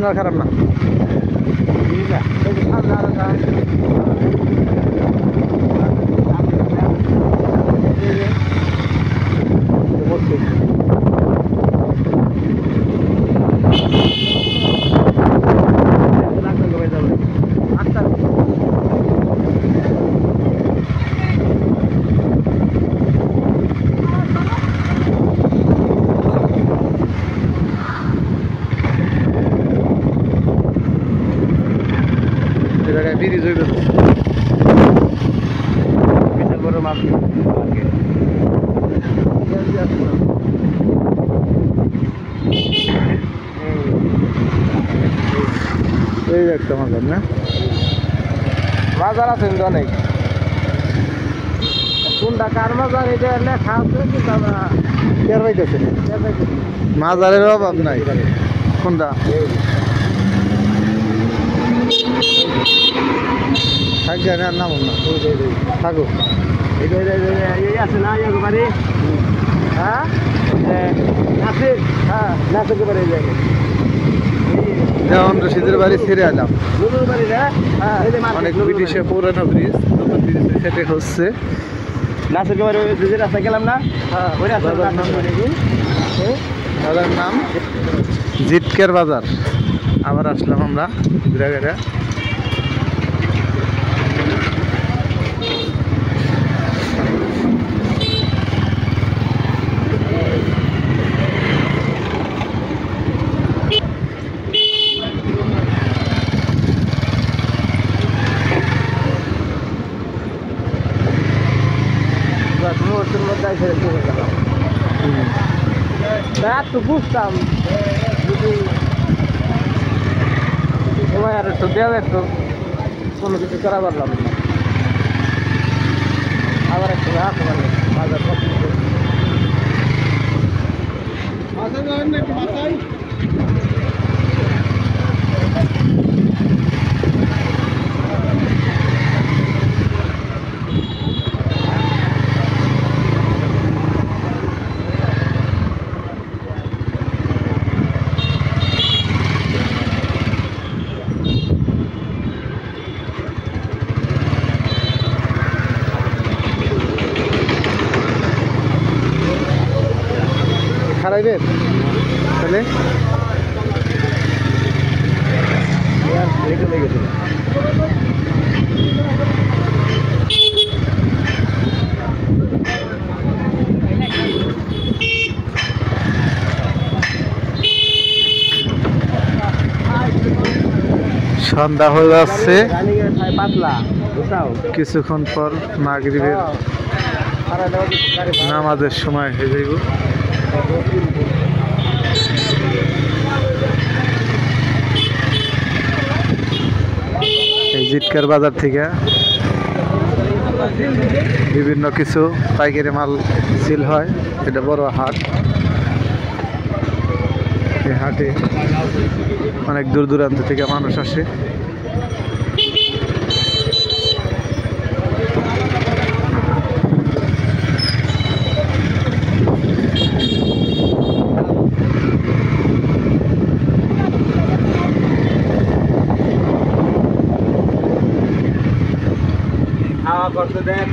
আর খারাপ না। জায়গায় ব্রিজ হয়ে গেছে, বিশাল বড় মাছ। এই একটা মাজার না, মাজার আছে কিন্তু অনেক। কোনটা কার মাজার এটা লেখা আছে কিন্তু আমরা টের পাইতেছি না। মাজারের অভাব নাই। কোনটা থাকবে না, নাম না থাকুক। আছে না বাড়ি? হ্যাঁ নাসির, হ্যাঁ নাসিরের বাড়ি যাই। যেমন রশিদের বাড়ি ছেড়ে এলাম, অনেক ব্রিটিশে পুরানো ব্রিজ, নতুন ব্রিজ সেটা হচ্ছে নাসিরের বাড়ি। ব্রিজের রাস্তা গেলাম না, ওই রাস্তার নাম জিটকের বাজার। আবার আসলাম আমরা ঘুরে ঘুরে। তো বুঝতাম যদি সময় আর একটু দেওয়া একটু কোনো কিছু করা পারলাম না। আবার একটু রাখতে পারলাম বাজার খারাইবেন তাহলে সন্ধ্যা হয়ে যাচ্ছে, কিছুক্ষণ পর মাগরিবের নামাজের সময় হয়ে যাইব। এই জিটকার বাজার থেকে বিভিন্ন কিছু পাইকারি মাল সেল হয়। এটা বড় হাট, এই হাটে অনেক দূর দূরান্ত থেকে মানুষ আসে। খাওয়া করতে দেয়